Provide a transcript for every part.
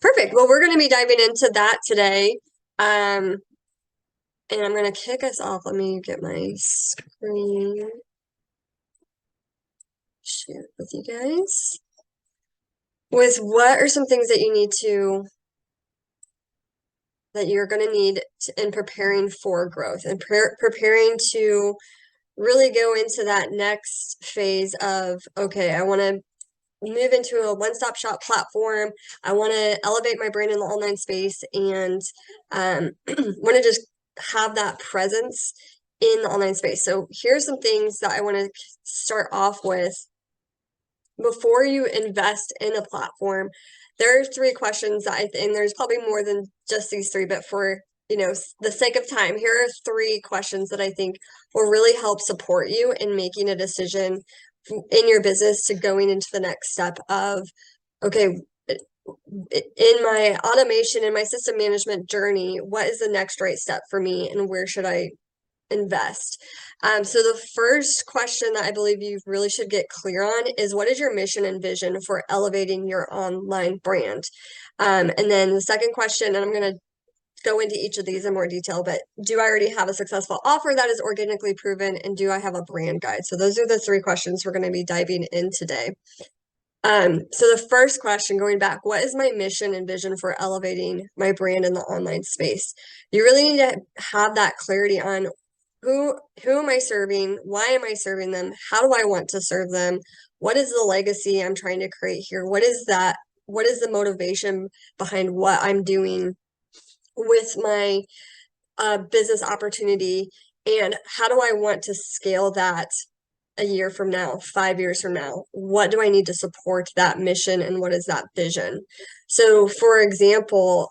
Perfect. Well, we're going to be diving into that today. And I'm going to kick us off. Let me get my screen shared with you guys. With what are some things that you're going to need in preparing for growth and preparing to really go into that next phase of, okay, I want to move into a one-stop shop platform. I want to elevate my brand in the online space and want to just have that presence in the online space. So here's some things that I want to start off with. Before you invest in a platform, there are 3 questions that and there's probably more than just these 3, but for the sake of time, here are 3 questions that I think will really help support you in making a decision in your business to going into the next step of, okay, in my automation, in my system management journey, what is the next right step for me and where should I invest? So the first question that I believe you really should get clear on is, what is your mission and vision for elevating your online brand? And then the second question, and I'm going to go into each of these in more detail, but do I already have a successful offer that is organically proven? And do I have a brand guide? So those are the 3 questions we're going to be diving in today. So the first question, going back, what is my mission and vision for elevating my brand in the online space? You really need to have that clarity on who am I serving? Why am I serving them? How do I want to serve them? What is the legacy I'm trying to create here? What is the motivation behind what I'm doing with my business opportunity? And how do I want to scale that a year from now, 5 years from now? What do I need to support that mission, and what is that vision? So for example,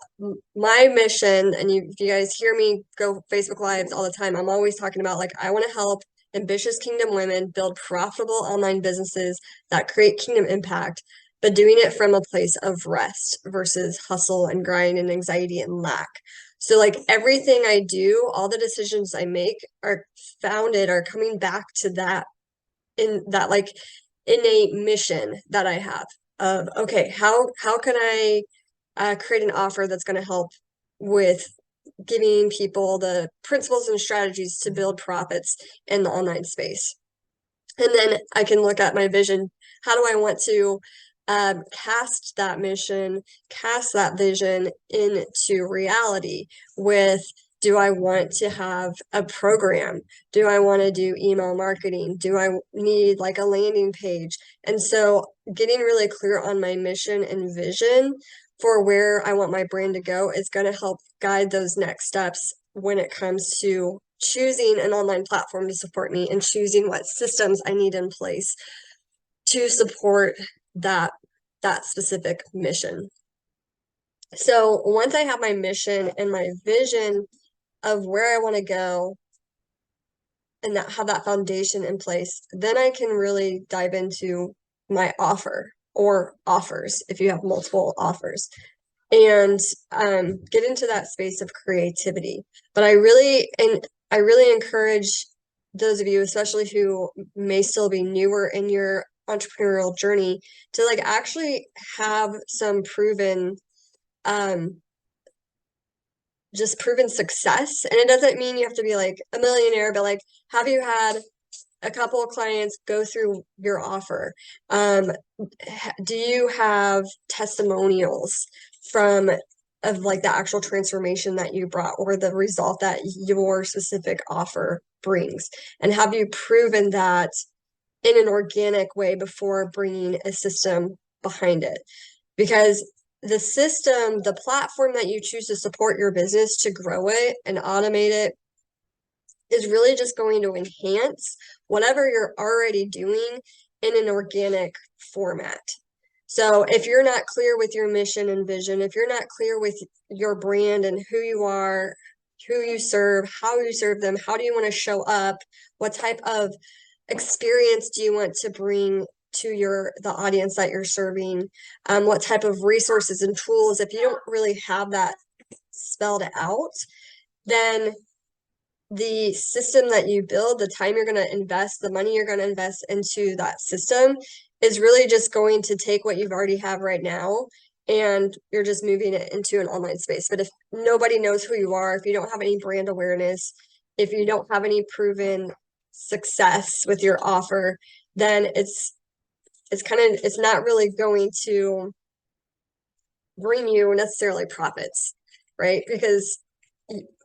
my mission, and if you guys hear me go Facebook Lives all the time, I'm always talking about, like, I want to help ambitious kingdom women build profitable online businesses that create kingdom impact, but doing it from a place of rest versus hustle and grind and anxiety and lack. So like everything I do, all the decisions I make are coming back to that, in that like innate mission that I have of, okay, how can I create an offer that's going to help with giving people the principles and strategies to build profits in the online space. And then I can look at my vision. How do I want to cast that mission, cast that vision into reality with, do I want to have a program? Do I want to do email marketing? Do I need like a landing page? And so getting really clear on my mission and vision for where I want my brand to go is going to help guide those next steps when it comes to choosing an online platform to support me and choosing what systems I need in place to support that specific mission. So once I have my mission and my vision of where I want to go and have that foundation in place, then I can really dive into my offer or offers if you have multiple offers, and get into that space of creativity. But I really encourage those of you, especially who may still be newer in your entrepreneurial journey, to like actually have some proven success. And it doesn't mean you have to be like a millionaire, but like, have you had a couple of clients go through your offer? Do you have testimonials of like the actual transformation that you brought or the result that your specific offer brings? And have you proven that in an organic way before bringing a system behind it? Because the platform that you choose to support your business, to grow it and automate it, is really just going to enhance whatever you're already doing in an organic format. So if you're not clear with your mission and vision, if you're not clear with your brand and who you are, who you serve, how you serve them, how do you want to show up, what type of experience do you want to bring to the audience that you're serving, what type of resources and tools, if you don't really have that spelled out, then the system that you build, the time you're going to invest, the money you're going to invest into that system is really just going to take what you already have right now and you're just moving it into an online space. But if nobody knows who you are, if you don't have any brand awareness, if you don't have any proven success with your offer, then it's not really going to bring you necessarily profits, right? Because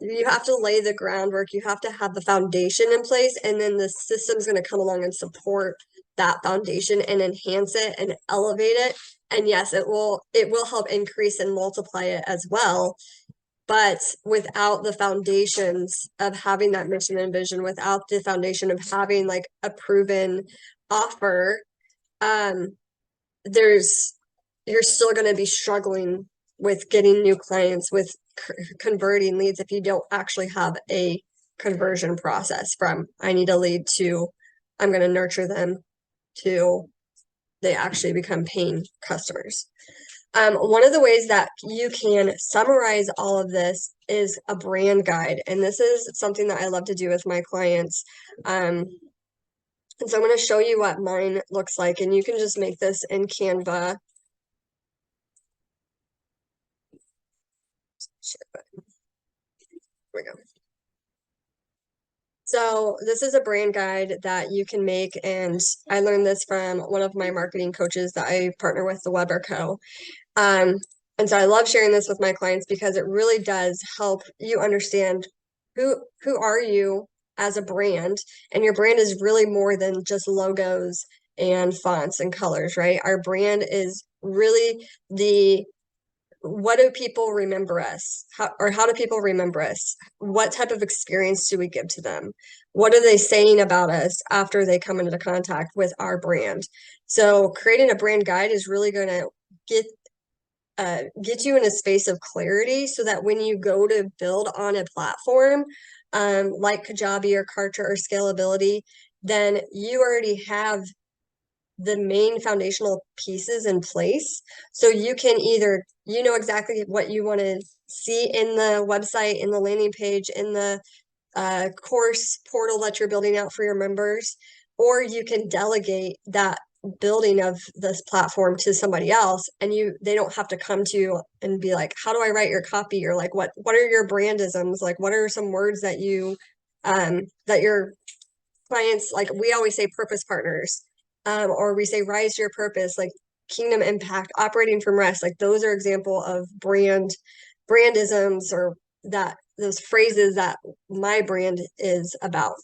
you have to lay the groundwork, you have to have the foundation in place, and then the system's going to come along and support that foundation and enhance it and elevate it. And yes, it will help increase and multiply it as well. But without the foundations of having that mission and vision, without the foundation of having like a proven offer, there's you're still going to be struggling with getting new clients, with converting leads if you don't actually have a conversion process from I need a lead to I'm going to nurture them to they actually become paying customers. One of the ways that you can summarize all of this is a brand guide. And this is something that I love to do with my clients. And so I'm going to show you what mine looks like, and you can just make this in Canva. Here we go. So this is a brand guide that you can make, and I learned this from one of my marketing coaches that I partner with, the Weber Co. And so I love sharing this with my clients because it really does help you understand who are you as a brand, and your brand is really more than just logos and fonts and colors, right? Our brand is really the what do people remember us? How do people remember us? What type of experience do we give to them? What are they saying about us after they come into contact with our brand? So creating a brand guide is really going to get you in a space of clarity so that when you go to build on a platform like Kajabi or Kartra or Scalability, then you already have the main foundational pieces in place. So you can either, you know exactly what you want to see in the website, in the landing page, in the course portal that you're building out for your members, or you can delegate that building of this platform to somebody else, and they don't have to come to you and be like, how do I write your copy? Or like, what are your brandisms? Like, what are some words that you that your clients, like we always say purpose partners, or we say rise to your purpose, like kingdom impact, operating from rest. Like those are example of brandisms, or that those phrases that my brand is about.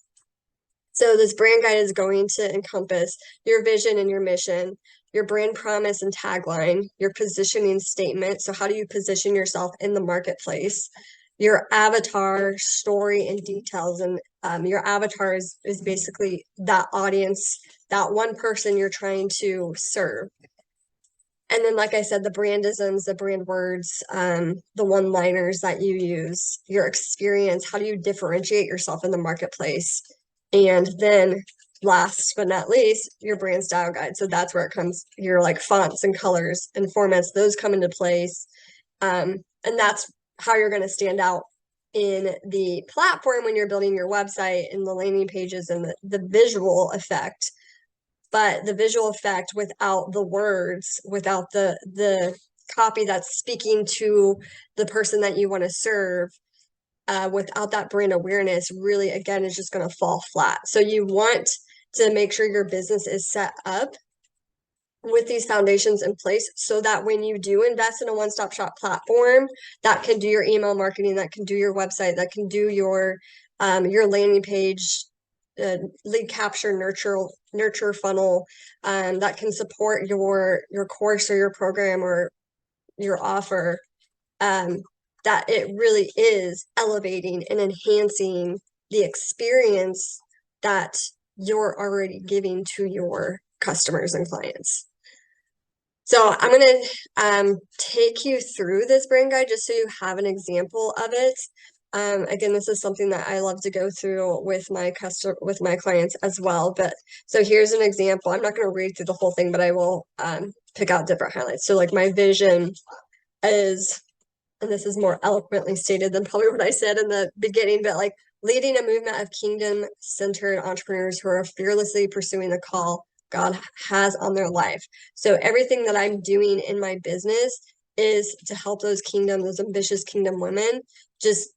So this brand guide is going to encompass your vision and your mission, your brand promise and tagline, your positioning statement. So how do you position yourself in the marketplace? Your avatar, story, and details. And your avatar is basically that audience, that one person you're trying to serve. And then, like I said, the brandisms, the brand words, the one-liners that you use, your experience, how do you differentiate yourself in the marketplace? And then last but not least, your brand style guide. So that's where it comes, your like fonts and colors and formats, those come into place. And that's how you're going to stand out in the platform when you're building your website and the landing pages and the visual effect. But the visual effect without the words, without the copy that's speaking to the person that you want to serve, without that brand awareness, really, again, is just going to fall flat. So you want to make sure your business is set up with these foundations in place so that when you do invest in a one-stop shop platform that can do your email marketing, that can do your website, that can do your landing page, lead capture, nurture funnel, that can support your course or your program or your offer, that it really is elevating and enhancing the experience that you're already giving to your customers and clients. So I'm going to take you through this brand guide just so you have an example of it. Again, this is something that I love to go through with my clients as well. But so here's an example. I'm not going to read through the whole thing, but I will pick out different highlights. So like my vision is, and this is more eloquently stated than probably what I said in the beginning, but like leading a movement of kingdom-centered entrepreneurs who are fearlessly pursuing the call God has on their life. So everything that I'm doing in my business is to help those ambitious kingdom women just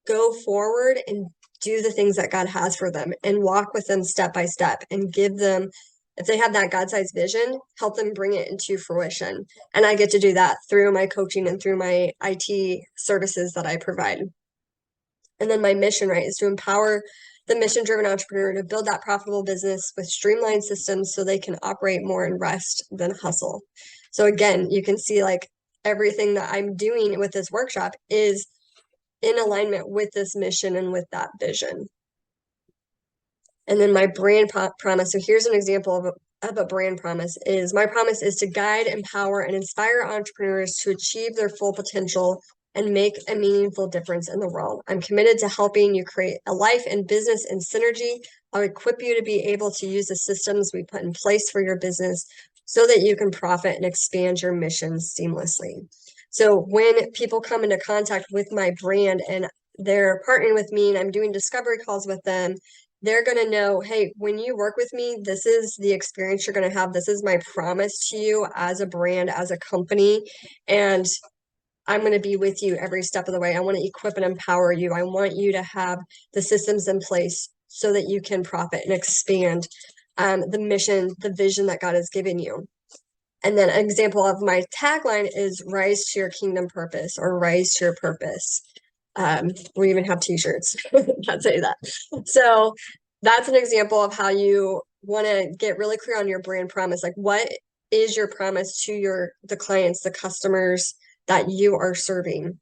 go forward and do the things that God has for them and walk with them step by step and give them, if they have that God-sized vision, help them bring it into fruition. And I get to do that through my coaching and through my IT services that I provide. And then my mission, right, is to empower the mission-driven entrepreneur to build that profitable business with streamlined systems so they can operate more in rest than hustle. So again, you can see like everything that I'm doing with this workshop is in alignment with this mission and with that vision. And then my brand promise. So here's an example of a brand promise is my promise is to guide, empower, and inspire entrepreneurs to achieve their full potential and make a meaningful difference in the world. I'm committed to helping you create a life and business in synergy. I'll equip you to be able to use the systems we put in place for your business so that you can profit and expand your mission seamlessly. So when people come into contact with my brand and they're partnering with me and I'm doing discovery calls with them, they're going to know, hey, when you work with me, this is the experience you're going to have. This is my promise to you as a brand, as a company. And I'm going to be with you every step of the way. I want to equip and empower you. I want you to have the systems in place so that you can profit and expand the mission, the vision that God has given you. And then an example of my tagline is rise to your kingdom purpose or rise to your purpose. We even have t-shirts that say that. So that's an example of how you want to get really clear on your brand promise. Like, what is your promise to the clients, the customers that you are serving?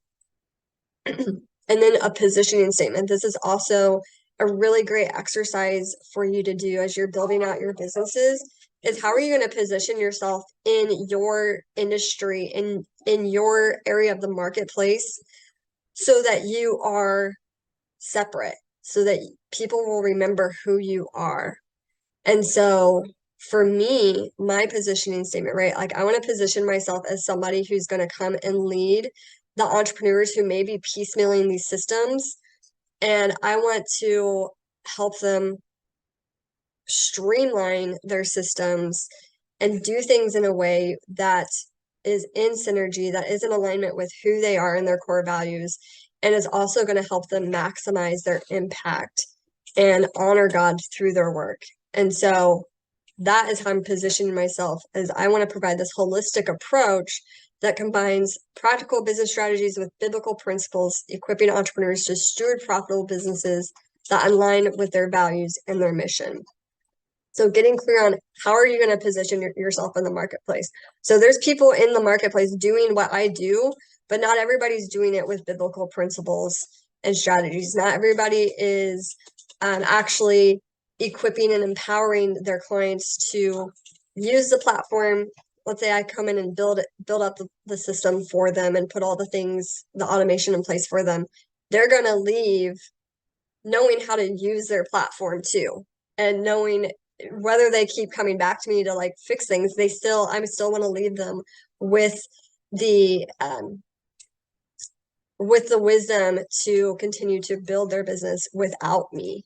And then a positioning statement. This is also a really great exercise for you to do as you're building out your businesses is how are you going to position yourself in your industry, in your area of the marketplace so that you are separate, so that people will remember who you are. And so for me, my positioning statement, right? Like I want to position myself as somebody who's going to come and lead the entrepreneurs who may be piecemealing these systems. And I want to help them streamline their systems and do things in a way that is in synergy, that is in alignment with who they are and their core values, and is also going to help them maximize their impact and honor God through their work. And so that is how I'm positioning myself, as I want to provide this holistic approach that combines practical business strategies with biblical principles, equipping entrepreneurs to steward profitable businesses that align with their values and their mission. So getting clear on how are you going to position yourself in the marketplace. So there's people in the marketplace doing what I do, but not everybody's doing it with biblical principles and strategies. Not everybody is actually equipping and empowering their clients to use the platform. Let's say I come in and build up the system for them and put all the things, the automation in place for them. They're going to leave knowing how to use their platform too, and knowing whether they keep coming back to me to like fix things, I still want to leave them with the wisdom to continue to build their business without me.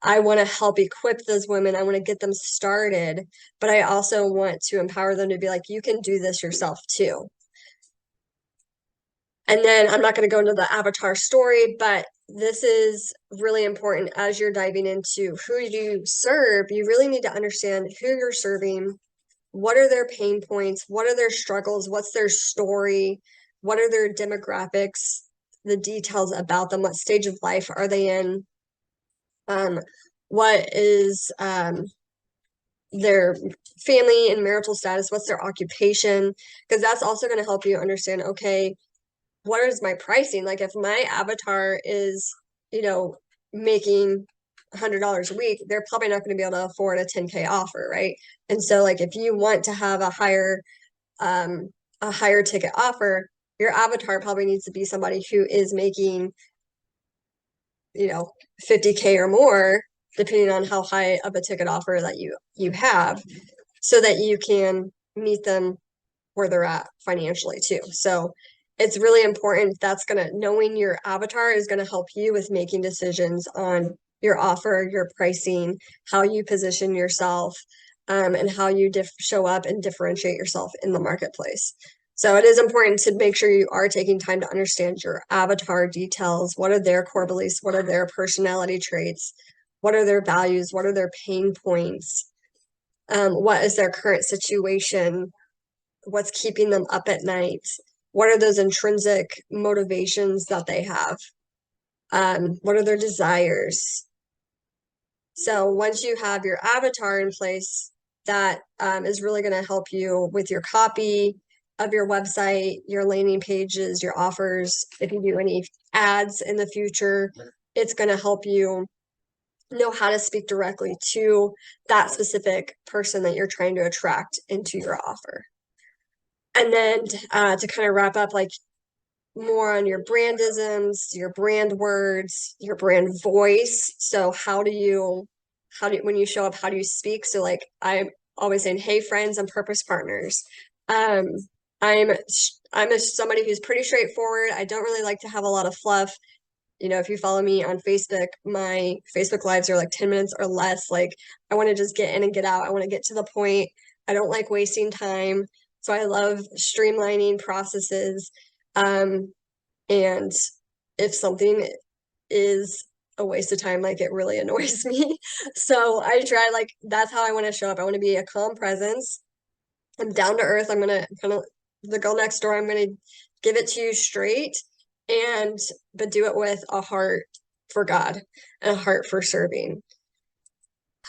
I want to help equip those women. I want to get them started, but I also want to empower them to be like, you can do this yourself too. And then I'm not going to go into the avatar story, but this is really important as you're diving into who you serve. You really need to understand who you're serving. What are their pain points? What are their struggles? What's their story? What are their demographics? The details about them? What stage of life are they in? What is their family and marital status? What's their occupation? Because that's also going to help you understand, okay, what is my pricing? Like if my avatar is, making $100 a week, they're probably not going to be able to afford a 10K offer, right? And so like if you want to have a higher ticket offer, your avatar probably needs to be somebody who is making 50K or more, depending on how high of a ticket offer that you have, so that you can meet them where they're at financially too. So it's really important. Knowing your avatar is going to help you with making decisions on your offer, your pricing, how you position yourself, and how you show up and differentiate yourself in the marketplace. So it is important to make sure you are taking time to understand your avatar details. What are their core beliefs? What are their personality traits? What are their values? What are their pain points? What is their current situation? What's keeping them up at night? What are those intrinsic motivations that they have? What are their desires? So once you have your avatar in place, that is really going to help you with your copy of your website, your landing pages, your offers. If you do any ads in the future, it's going to help you know how to speak directly to that specific person that you're trying to attract into your offer. And then to kind of wrap up, like more on your brandisms, your brand words, your brand voice. So when you show up, how do you speak? So like I'm always saying, hey friends and purpose partners. Um, I'm somebody who's pretty straightforward. I don't really like to have a lot of fluff. You know, if you follow me on Facebook, my Facebook lives are like 10 minutes or less. Like I want to just get in and get out. I want to get to the point. I don't like wasting time. So I love streamlining processes. And if something is a waste of time, like it really annoys me. So I try, like, that's how I want to show up. I want to be a calm presence. I'm down to earth. I'm gonna kind of the girl next door. I'm gonna give it to you straight, but do it with a heart for God and a heart for serving.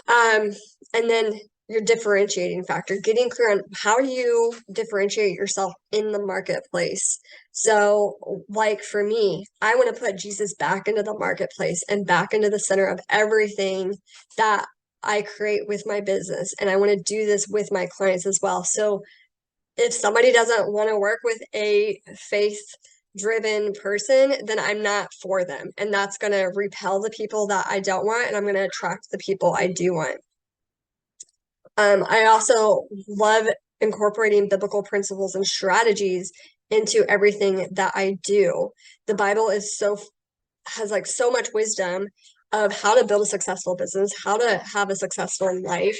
And then your differentiating factor, getting clear on how you differentiate yourself in the marketplace. So, like for me, I want to put Jesus back into the marketplace and back into the center of everything that I create with my business. And I want to do this with my clients as well. So, if somebody doesn't want to work with a faith driven person, then I'm not for them. And that's going to repel the people that I don't want, and I'm going to attract the people I do want. I also love incorporating biblical principles and strategies into everything that I do. The Bible has like so much wisdom of how to build a successful business, how to have a successful life,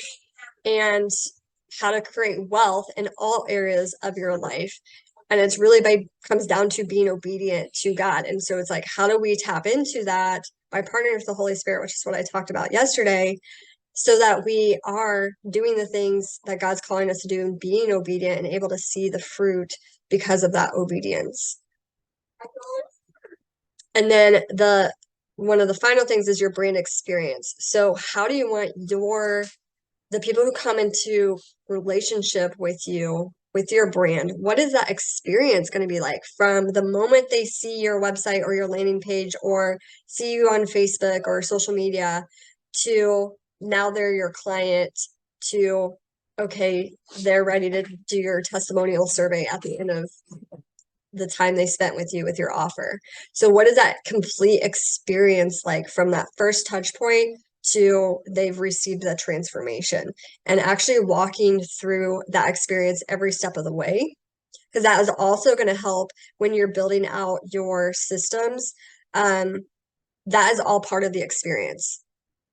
and how to create wealth in all areas of your life. And it's really comes down to being obedient to God. And so it's like, how do we tap into that by partnering with the Holy Spirit, which is what I talked about yesterday, so that we are doing the things that God's calling us to do and being obedient and able to see the fruit because of that obedience. And then one of the final things is your brand experience. So how do you want the people who come into relationship with you, with your brand, what is that experience going to be like from the moment they see your website or your landing page or see you on Facebook or social media to now they're your client to, okay, they're ready to do your testimonial survey at the end of the time they spent with you with your offer. So what is that complete experience like from that first touch point to they've received that transformation, and actually walking through that experience every step of the way, because that is also going to help when you're building out your systems. That is all part of the experience.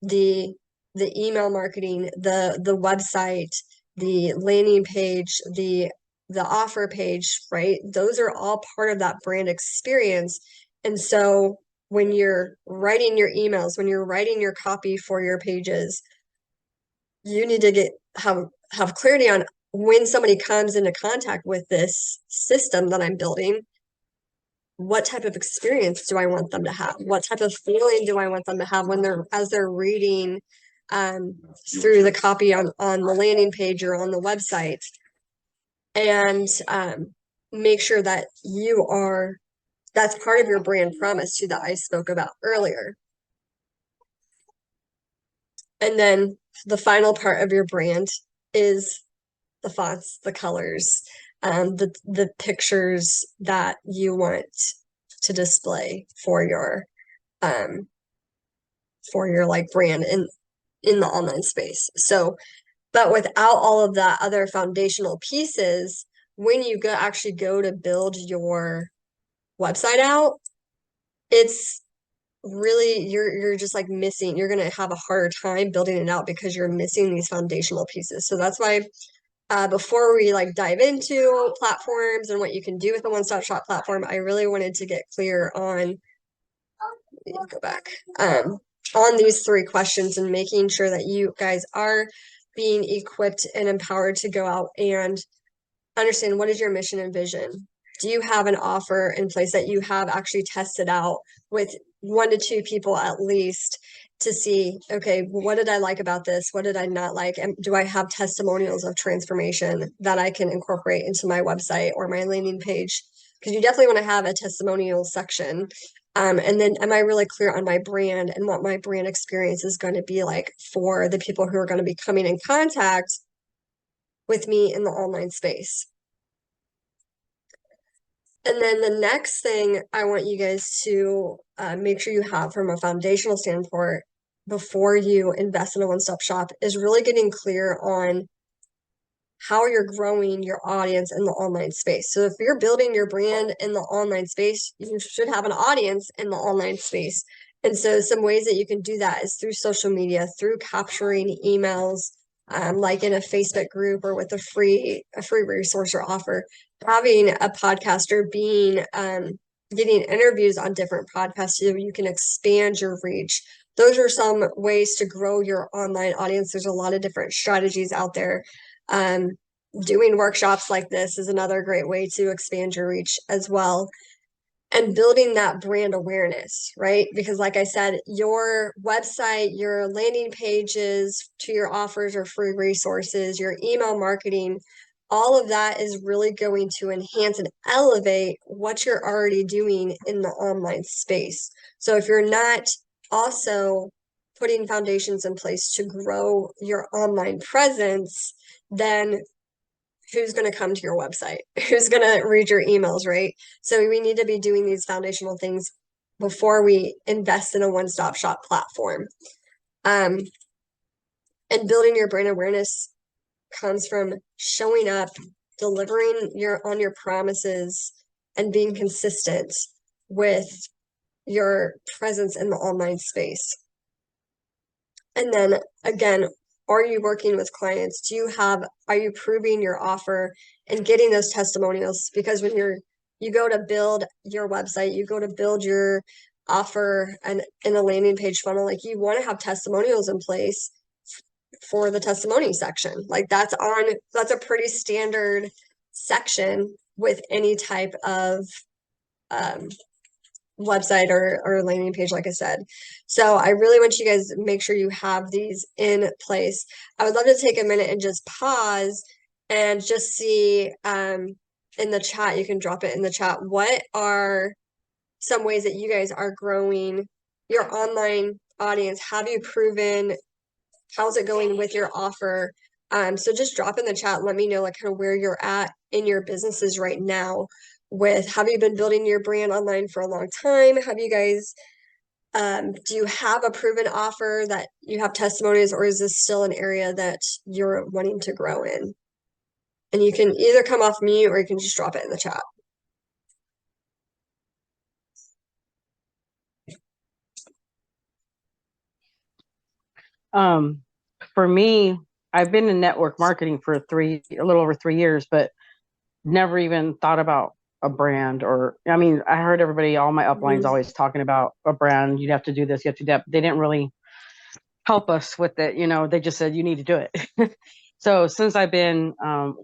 The email marketing, the website, the landing page, the offer page, right? Those are all part of that brand experience. And so when you're writing your emails, when you're writing your copy for your pages, you need to have clarity on when somebody comes into contact with this system that I'm building, what type of experience do I want them to have? What type of feeling do I want them to have as they're reading through the copy on the landing page or on the website? And make sure that that's part of your brand promise too, that I spoke about earlier. And then the final part of your brand is the fonts, the colors, the pictures that you want to display for your like brand in the online space. So, but without all of that other foundational pieces, when you actually go to build your website out, it's really you're just like you're going to have a harder time building it out because you're missing these foundational pieces. So that's why before we like dive into platforms and what you can do with the one-stop shop platform, I really wanted to get clear on, go back, on these three questions and making sure that you guys are being equipped and empowered to go out and understand what is your mission and vision. Do you have an offer in place that you have actually tested out with 1 to 2 people at least to see, okay, what did I like about this? What did I not like? And do I have testimonials of transformation that I can incorporate into my website or my landing page? Because you definitely want to have a testimonial section. And then am I really clear on my brand and what my brand experience is going to be like for the people who are going to be coming in contact with me in the online space? And then the next thing I want you guys to make sure you have from a foundational standpoint before you invest in a one-stop shop is really getting clear on how you're growing your audience in the online space. So if you're building your brand in the online space, you should have an audience in the online space. And so some ways that you can do that is through social media, through capturing emails, like in a Facebook group or with a free resource or offer, having a podcaster being getting interviews on different podcasts so you can expand your reach. Those are some ways to grow your online audience. There's a lot of different strategies out there. Doing workshops like this is another great way to expand your reach as well. And building that brand awareness, right? Because like I said, your website, your landing pages to your offers or free resources, your email marketing, all of that is really going to enhance and elevate what you're already doing in the online space. So if you're not also putting foundations in place to grow your online presence, then who's going to come to your website? Who's going to read your emails, right? So we need to be doing these foundational things before we invest in a one-stop shop platform. And building your brand awareness comes from showing up, delivering on your promises, and being consistent with your presence in the online space. And then again, are you working with clients? Are you proving your offer and getting those testimonials? Because when you go to build your website, you go to build your offer and in a landing page funnel, like you want to have testimonials in place for the testimony section. Like that's a pretty standard section with any type of website or landing page, like I said. So I really want you guys to make sure you have these in place. I would love to take a minute and just pause and just see in the chat, you can drop it in the chat. What are some ways that you guys are growing your online audience? Have you proven? How's it going with your offer? So just drop in the chat. Let me know like kind of where you're at in your businesses right now with, have you been building your brand online for a long time? Have you guys, do you have a proven offer that you have testimonies, or is this still an area that you're wanting to grow in? And you can either come off mute or you can just drop it in the chat. For me, I've been in network marketing for a little over 3 years, but never even thought about a brand. I heard everybody, all my uplines always talking about a brand. You'd have to do this, you have to do that. But they didn't really help us with it. They just said, you need to do it. So since I've been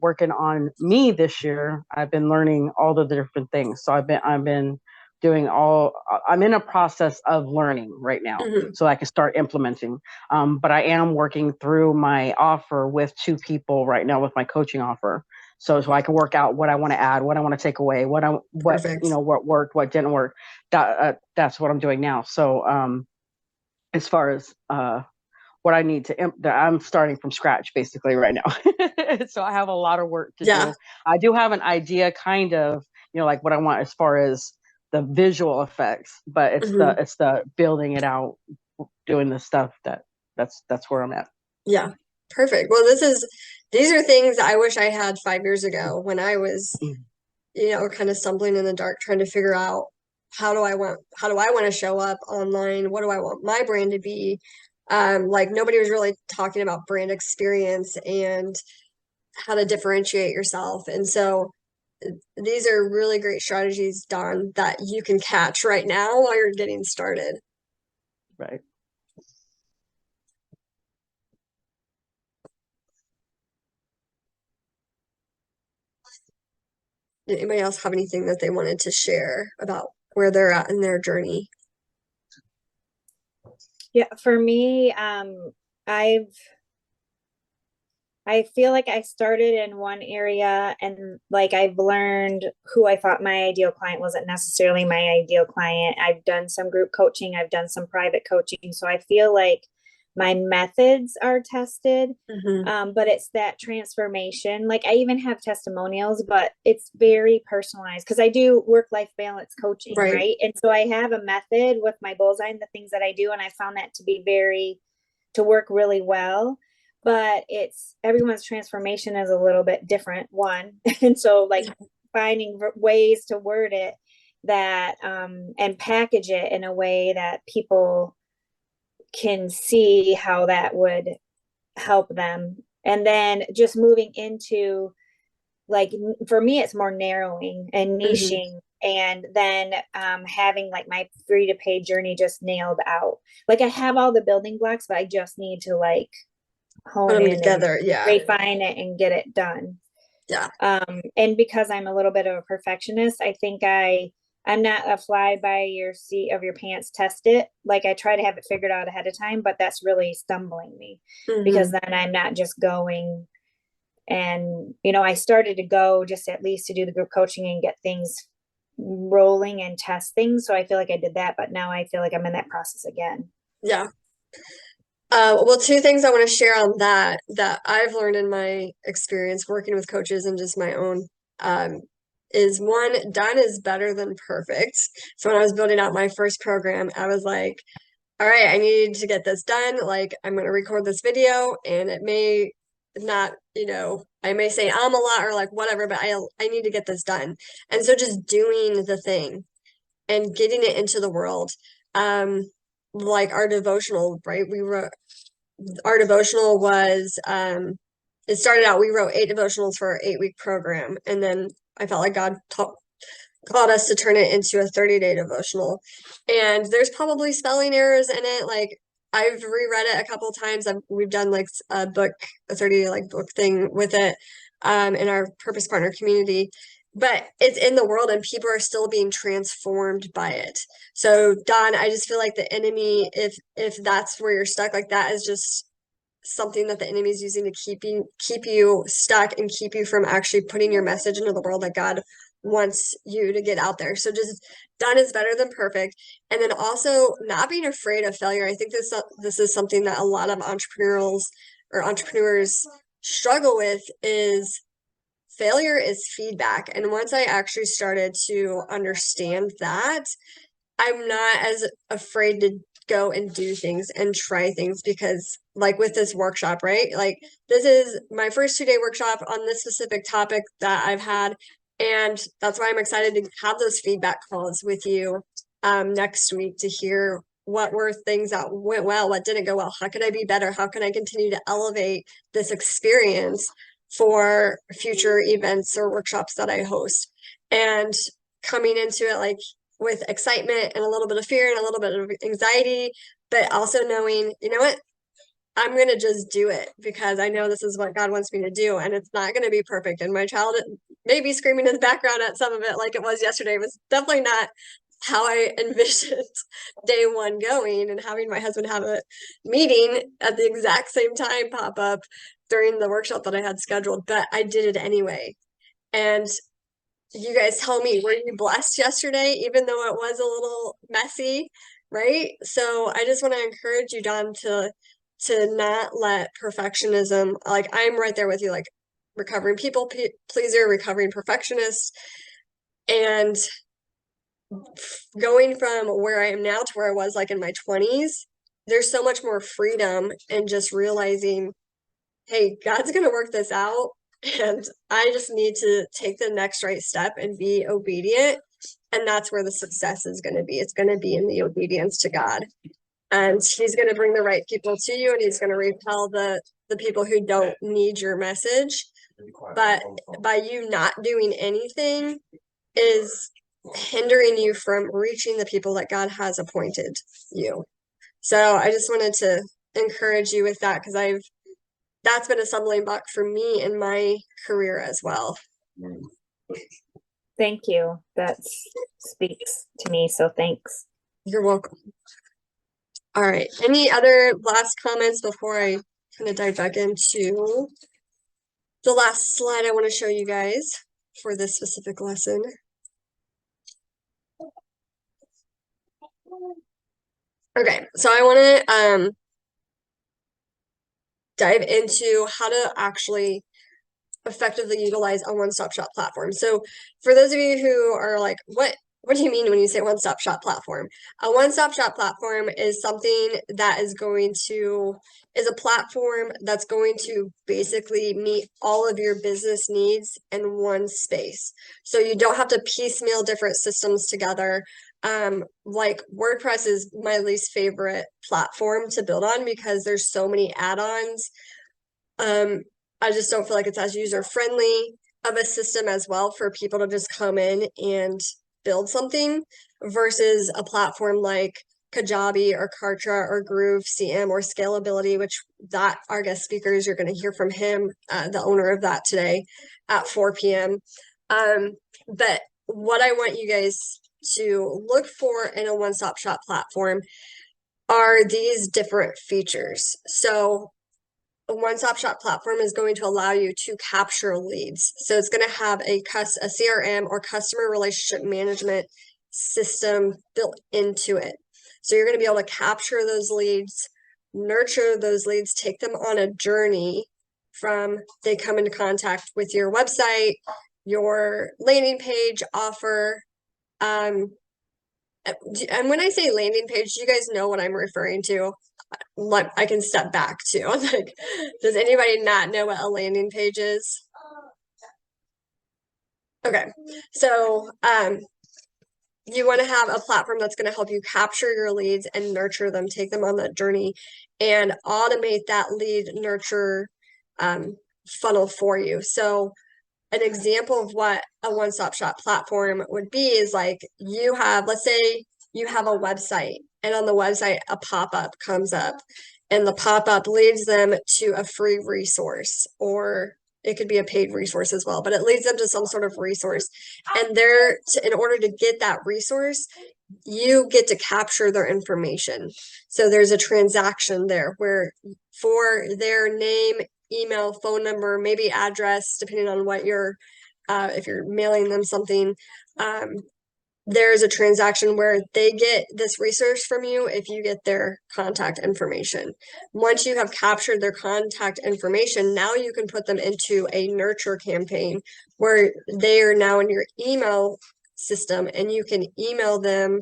working on me this year, I've been learning all the different things. So I've been doing I'm in a process of learning right now, so I can start implementing. But I am working through my offer with 2 people right now with my coaching offer. So I can work out what I want to add, what I want to take away, what worked, what didn't work. That's what I'm doing now. So as far as what I need I'm starting from scratch basically right now. So I have a lot of work to do. I do have an idea kind of, like what I want as far as the visual effects, but it's the building it out, doing the stuff that's where I'm at. Yeah. Perfect. Well, these are things I wish I had 5 years ago when I was, kind of stumbling in the dark, trying to figure out how do I want to show up online? What do I want my brand to be? Like nobody was really talking about brand experience and how to differentiate yourself. And so these are really great strategies, Dawn, that you can catch right now while you're getting started. Right. Did anybody else have anything that they wanted to share about where they're at in their journey? Yeah, for me, I feel like I started in one area and like I've learned who I thought my ideal client wasn't necessarily my ideal client. I've done some group coaching, I've done some private coaching. So I feel like my methods are tested, but it's that transformation. Like I even have testimonials, but it's very personalized because I do work-life balance coaching, right? And so I have a method with my bullseye and the things that I do, and I found that to work really well. But it's everyone's transformation is a little bit different, one. And so like finding ways to word it that and package it in a way that people can see how that would help them. And then just moving into like for me it's more narrowing and niching, and then having like my free to pay journey just nailed out. Like I have all the building blocks, but I just need to like hone in together, refine it and get it done. And because I'm a little bit of a perfectionist, I think I'm not a fly by your seat of your pants test it. Like I try to have it figured out ahead of time, but that's really stumbling me because then I'm not just going. And I started to go just at least to do the group coaching and get things rolling and test things. So I feel like I did that, but now I feel like I'm in that process again. Well, two things I want to share on that I've learned in my experience working with coaches and just my own is one, done is better than perfect. So when I was building out my first program, I was like, all right, I need to get this done. Like I'm going to record this video and it may not, I may say a lot or like whatever, but I need to get this done. And so just doing the thing and getting it into the world. Like our devotional, right? Our devotional was, it started out, we wrote 8 devotionals for our 8-week program. And then I felt like God called us to turn it into a 30-day devotional. And there's probably spelling errors in it. Like I've reread it a couple times. We've done like a 30-day like book thing with it, in our purpose partner community. But it's in the world and people are still being transformed by it. So Don, I just feel like the enemy, if that's where you're stuck, like that is just something that the enemy is using to keep you stuck and keep you from actually putting your message into the world that God wants you to get out there. So just done is better than perfect. And then also not being afraid of failure. I think this is something that a lot of entrepreneurs struggle with is failure is feedback. And once I actually started to understand that, I'm not as afraid to go and do things and try things because like with this workshop, right? Like this is my first 2-day workshop on this specific topic that I've had. And that's why I'm excited to have those feedback calls with you next week to hear what were things that went well, what didn't go well, how can I be better, how can I continue to elevate this experience for future events or workshops that I host. And coming into it like with excitement and a little bit of fear and a little bit of anxiety, but also knowing, you know what, I'm going to just do it because I know this is what God wants me to do and it's not going to be perfect. And my child may be screaming in the background at some of it like it was yesterday. It was definitely not how I envisioned day one going, and having my husband have a meeting at the exact same time pop up during the workshop that I had scheduled, but I did it anyway. And you guys tell me, were you blessed yesterday, even though it was a little messy, right? So I just want to encourage you, Don, to not let perfectionism, like I'm right there with you, like recovering people pleaser, recovering perfectionist, and going from where I am now to where I was like in my 20s, there's so much more freedom in just realizing, hey, God's going to work this out. And I just need to take the next right step and be obedient. And that's where the success is going to be. It's going to be in the obedience to God. And he's going to bring the right people to you, and he's going to repel the people who don't need your message. but by you not doing anything is hindering you from reaching the people that God has appointed you. So I just wanted to encourage you with that, because that's been a stumbling block for me in my career as well. Thank you. That speaks to me, so thanks. You're welcome. All right. Any other last comments before I kind of dive back into the last slide I want to show you guys for this specific lesson? Okay, so I want to dive into how to actually effectively utilize a one-stop shop platform. So for those of you who are like, what do you mean when you say one-stop shop platform? A one-stop shop platform is something that is a platform that's going to basically meet all of your business needs in one space. So you don't have to piecemeal different systems together. Like WordPress is my least favorite platform to build on because there's so many add-ons. I just don't feel like it's as user-friendly of a system as well for people to just come in and build something versus a platform like Kajabi or Kartra or Groove, CM or Scalability, which our guest speakers, you're going to hear from him, the owner of that today at 4 p.m. But what I want you guys to look for in a one-stop shop platform are these different features. So a one-stop shop platform is going to allow you to capture leads. So it's going to have a CRM or customer relationship management system built into it. So you're going to be able to capture those leads, nurture those leads, take them on a journey from they come into contact with your website, your landing page, offer. And when I say landing page, do you guys know what I'm referring to? I can step back to. Like, does anybody not know what a landing page is? Okay, so you want to have a platform that's going to help you capture your leads and nurture them, take them on that journey, and automate that lead nurture funnel for you. So an example of what a one-stop shop platform would be is like let's say you have a website, and on the website a pop-up comes up, and the pop-up leads them to a free resource, or it could be a paid resource as well, but it leads them to some sort of resource. And in order to get that resource, you get to capture their information. So there's a transaction there where for their name, email, phone number, maybe address, depending on what if you're mailing them something, there's a transaction where they get this resource from you if you get their contact information. Once you have captured their contact information, now you can put them into a nurture campaign where they are now in your email system, and you can email them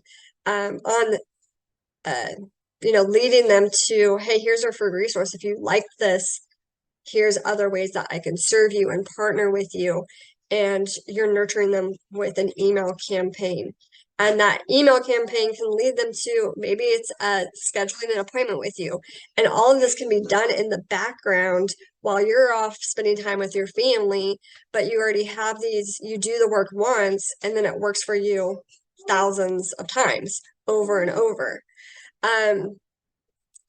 leading them to, hey, here's our free resource. If you like this, here's other ways that I can serve you and partner with you. And you're nurturing them with an email campaign. And that email campaign can lead them to, maybe it's scheduling an appointment with you. And all of this can be done in the background while you're off spending time with your family, but you already have you do the work once, and then it works for you thousands of times over and over.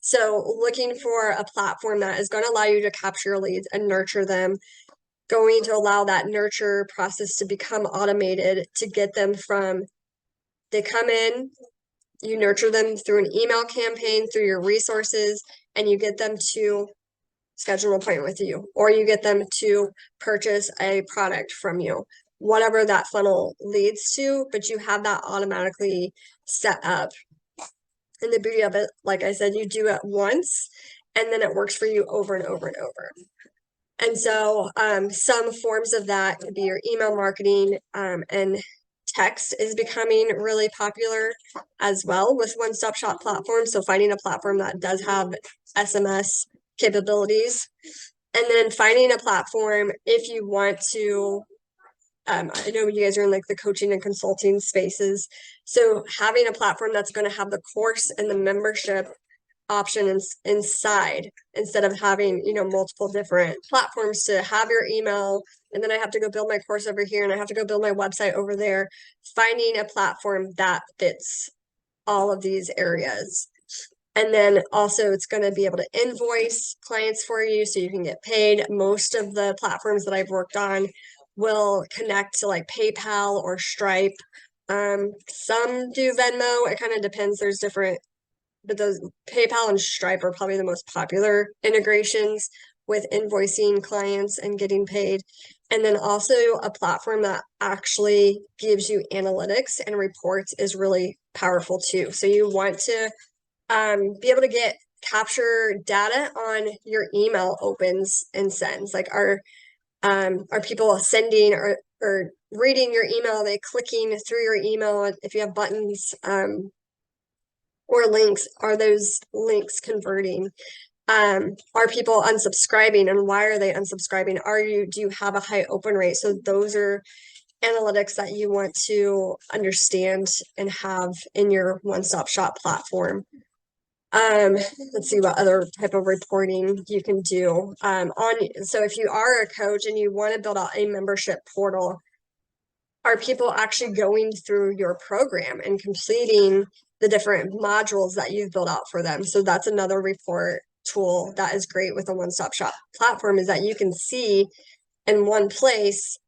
So looking for a platform that is going to allow you to capture your leads and nurture them, going to allow that nurture process to become automated to get them from they come in, you nurture them through an email campaign, through your resources, and you get them to schedule an appointment with you, or you get them to purchase a product from you, whatever that funnel leads to, but you have that automatically set up. And the beauty of it, like I said, you do it once, and then it works for you over and over and over. And so some forms of that could be your email marketing, and text is becoming really popular as well with one-stop shop platforms. So finding a platform that does have SMS capabilities, and then finding a platform if you want to, I know you guys are in like the coaching and consulting spaces. So having a platform that's going to have the course and the membership option inside instead of having, you know, multiple different platforms to have your email. And then I have to go build my course over here and I have to go build my website over there. Finding a platform that fits all of these areas. And then also it's going to be able to invoice clients for you so you can get paid. Most of the platforms that I've worked on will connect to like PayPal or Stripe. Some do Venmo. It kind of depends. There's different, but those PayPal and Stripe are probably the most popular integrations with invoicing clients and getting paid. And then also a platform that actually gives you analytics and reports is really powerful too. So you want to be able to capture data on your email opens and sends. Like are people sending or reading your email? Are they clicking through your email? If you have buttons or links, are those links converting? Are people unsubscribing and why are they unsubscribing? Do you have a high open rate? So those are analytics that you want to understand and have in your one-stop shop platform. Let's see what other type of reporting you can do. So if you are a coach and you want to build out a membership portal, are people actually going through your program and completing the different modules that you've built out for them? So that's another report tool that is great with a one-stop shop platform, is that you can see in one place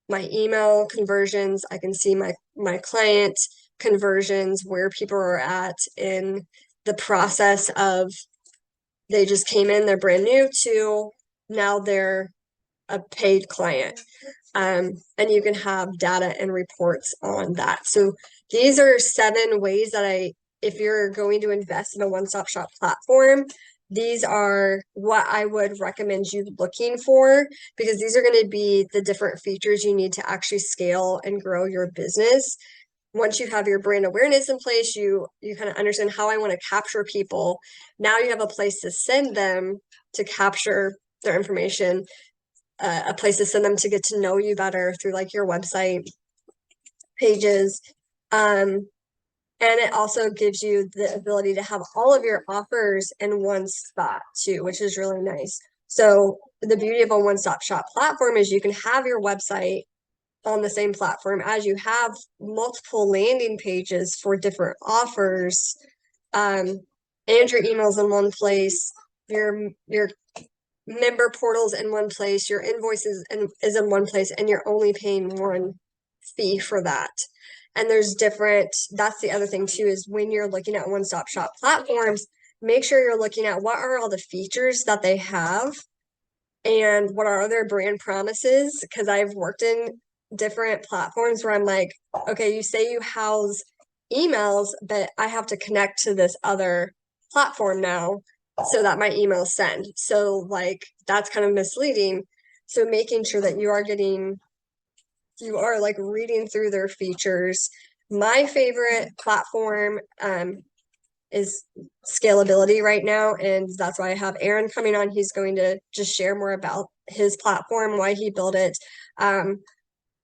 my email conversions. I can see my client conversions, where people are at in the process of they just came in, they're brand new, to now they're a paid client. And you can have data and reports on that. So these are 7 ways that if you're going to invest in a one-stop shop platform, these are what I would recommend you looking for, because these are going to be the different features you need to actually scale and grow your business. Once you have your brand awareness in place, you kind of understand how I want to capture people. Now you have a place to send them to capture their information, a place to send them to get to know you better through like your website pages. And it also gives you the ability to have all of your offers in one spot too, which is really nice. So the beauty of a one-stop shop platform is you can have your website on the same platform as you have multiple landing pages for different offers, and your emails in one place, your member portals in one place, your invoices is in one place, and you're only paying one fee for that. And that's the other thing too, is when you're looking at one-stop shop platforms, make sure you're looking at what are all the features that they have and what are their brand promises. Because I've worked in different platforms where I'm like, okay, you say you house emails, but I have to connect to this other platform now so that my emails send. So like that's kind of misleading. So making sure that you are like reading through their features. My favorite platform is Scalability right now, and that's why I have Aaron coming on. He's going to just share more about his platform, why he built it.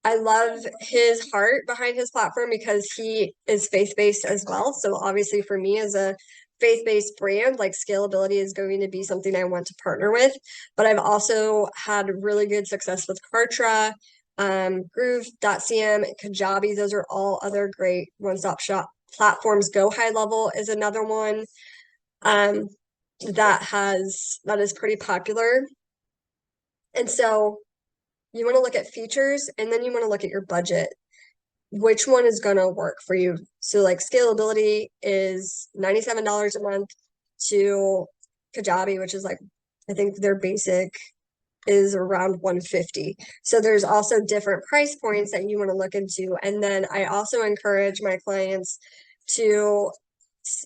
I love his heart behind his platform because he is faith-based as well. So obviously for me as a faith-based brand, like Scalability is going to be something I want to partner with. But I've also had really good success with Kartra, Groove.cm, Kajabi. Those are all other great one-stop shop platforms. Go High Level is another one that is pretty popular. And so you want to look at features, and then you want to look at your budget. Which one is going to work for you? So like Scalability is $97 a month to Kajabi, which is like, I think their basic is around $150. So there's also different price points that you want to look into. And then I also encourage my clients to,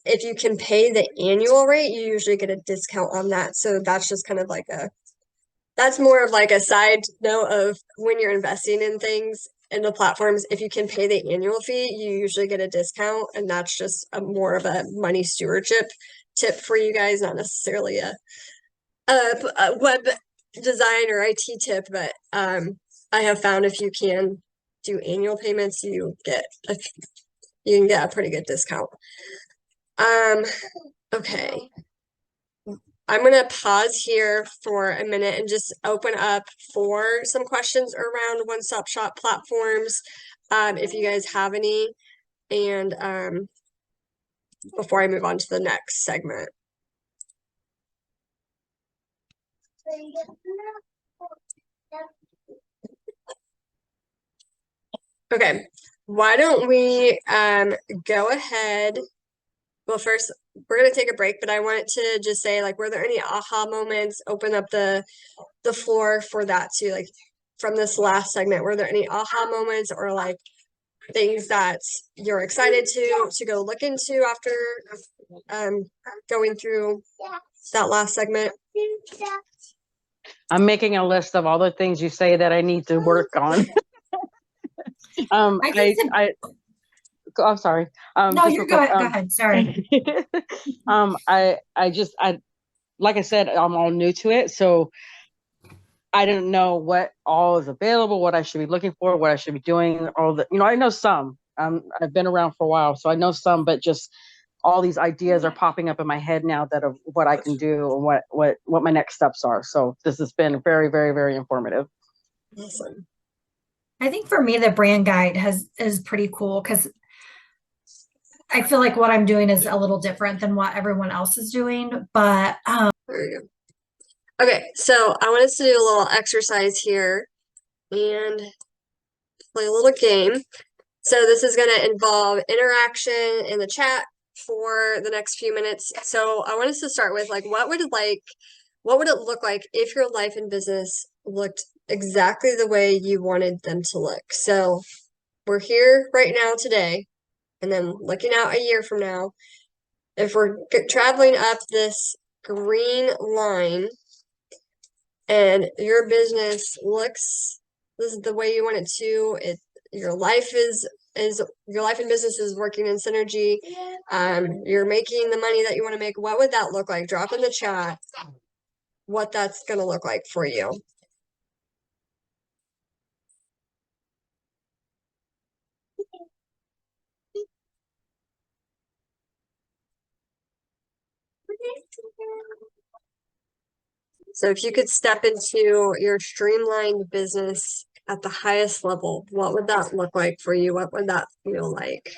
if you can pay the annual rate, you usually get a discount on that. So that's just kind of like that's more of like a side note of when you're investing in things in the platforms. If you can pay the annual fee, you usually get a discount, and that's just more of a money stewardship tip for you guys, not necessarily a web design or IT tip, but I have found if you can do annual payments, you can get a pretty good discount. Okay. I'm going to pause here for a minute and just open up for some questions around one-stop shop platforms, if you guys have any, and before I move on to the next segment. Okay, why don't we go ahead. Well, first, we're going to take a break, but I wanted to just say, like, were there any aha moments? Open up the floor for that too. Like, from this last segment, were there any aha moments or like things that you're excited to go look into after going through that last segment? I'm making a list of all the things you say that I need to work on. I'm sorry. No, you're good. Go ahead. Sorry. I like I said, I'm all new to it, so I didn't know what all is available, what I should be looking for, what I should be doing. All the, I know some. I've been around for a while, so I know some, but just all these ideas are popping up in my head now that of what I can do and what my next steps are. So this has been very, very, very informative. Awesome. I think for me, the brand guide is pretty cool because I feel like what I'm doing is a little different than what everyone else is doing. But there you go. Okay, so I want us to do a little exercise here and play a little game. So this is going to involve interaction in the chat for the next few minutes. So I want us to start with, like, what would it look like if your life and business looked exactly the way you wanted them to look? So we're here right now today, and then looking out a year from now, if we're traveling up this green line and your business looks, this is the way you want it to, your life your life and business is working in synergy, you're making the money that you want to make, what would that look like? Drop in the chat what that's going to look like for you. So if you could step into your streamlined business at the highest level, what would that look like for you? What would that feel like?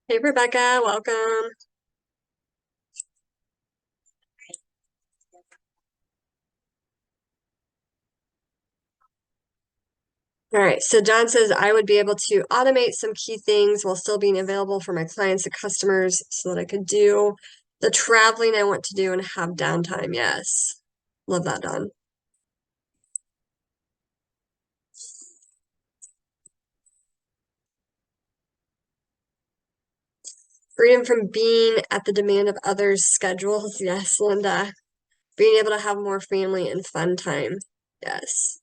Hey, Rebecca, welcome. All right, so John says, I would be able to automate some key things while still being available for my clients and customers so that I could do the traveling I want to do and have downtime. Yes. Love that, Don. Freedom from being at the demand of others' schedules. Yes, Linda. Being able to have more family and fun time. Yes.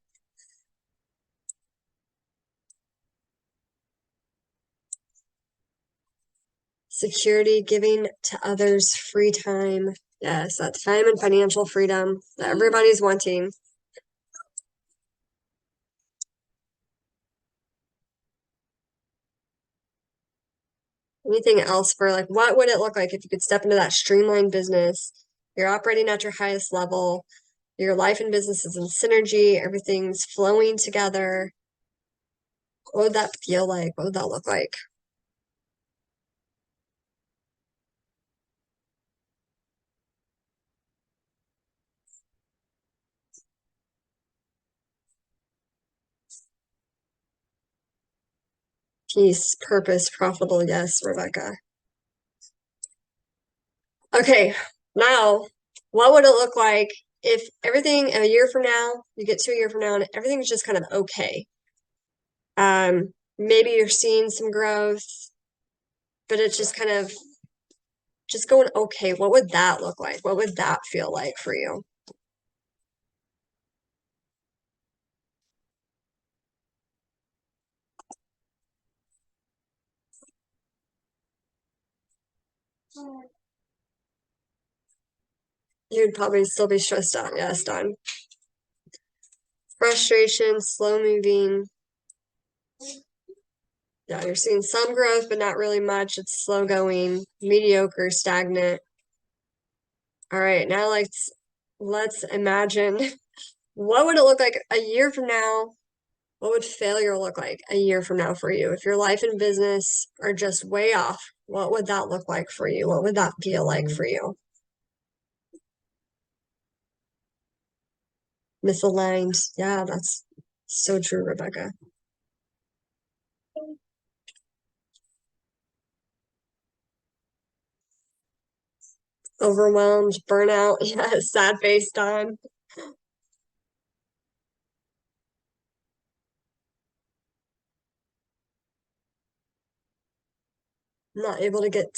Security, giving to others free time. Yes, that time and financial freedom that everybody's wanting. Anything else for, like, what would it look like if you could step into that streamlined business? You're operating at your highest level. Your life and business is in synergy. Everything's flowing together. What would that feel like? What would that look like? Peace, purpose, profitable. Yes, Rebecca. Okay, now, what would it look like if everything a year from now, you get to a year from now and everything's just kind of okay? Maybe you're seeing some growth, but it's just kind of just going okay. What would that look like? What would that feel like for you? You'd probably still be stressed out. Yes, done. Frustration, slow moving. Yeah, you're seeing some growth, but not really much. It's slow going, mediocre, stagnant. All right, now let's imagine what would it look like a year from now? What would failure look like a year from now for you? If your life and business are just way off, what would that look like for you? What would that feel like for you? Misaligned. Yeah, that's so true, Rebecca. Overwhelmed, burnout. Yeah, sad face, Dawn. Not able to get,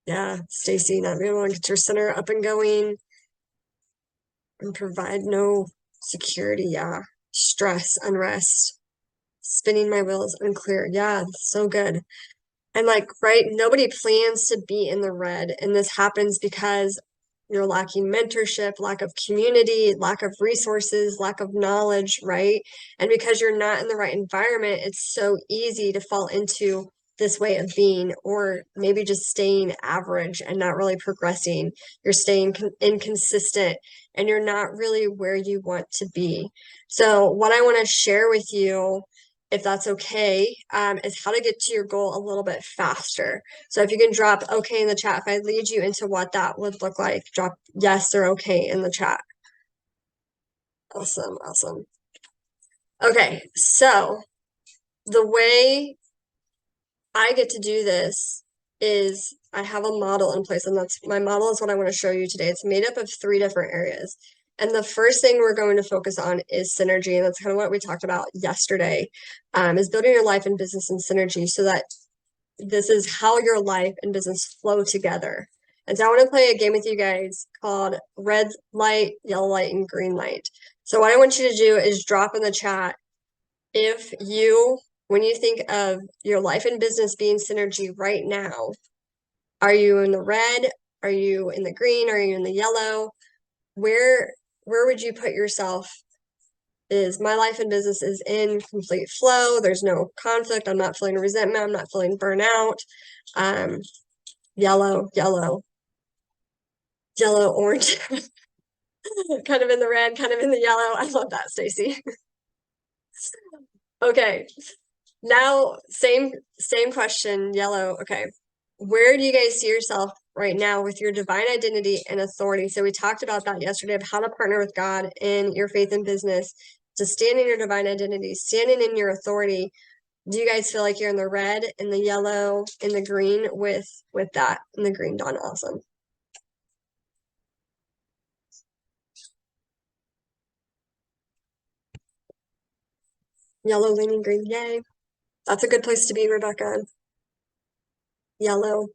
yeah, Stacy, not being able to get your center up and going and provide no security. Yeah, stress, unrest, spinning my wheels, unclear. Yeah, so good. And like, right, nobody plans to be in the red. And this happens because you're lacking mentorship, lack of community, lack of resources, lack of knowledge, right? And because you're not in the right environment, it's so easy to fall into this way of being, or maybe just staying average and not really progressing. You're staying inconsistent and you're not really where you want to be. So, what I want to share with you, if that's okay, is how to get to your goal a little bit faster. So if you can drop okay in the chat, if I lead you into what that would look like, drop yes or okay in the chat. Awesome, awesome. Okay, so the way I get to do this is I have a model in place, and that's my model is what I want to show you today. It's made up of 3 different areas. And the first thing we're going to focus on is synergy. And that's kind of what we talked about yesterday, is building your life and business in synergy so that this is how your life and business flow together. And so I want to play a game with you guys called red light, yellow light, and green light. So what I want you to do is drop in the chat if you, when you think of your life and business being synergy right now, are you in the red? Are you in the green? Are you in the yellow? Where would you put yourself? Is my life and business is in complete flow. There's no conflict. I'm not feeling resentment. I'm not feeling burnout. Yellow, yellow, yellow, orange, kind of in the red, kind of in the yellow. I love that, Stacy. Okay, now same question, yellow. Okay, where do you guys see yourself right now with your divine identity and authority? So we talked about that yesterday of how to partner with God in your faith and business, to stand in your divine identity, standing in your authority. Do you guys feel like you're in the red, in the yellow, in the green with that, in the green, Dawn? Awesome. Yellow, leaning green, yay. That's a good place to be, Rebecca. Yellow.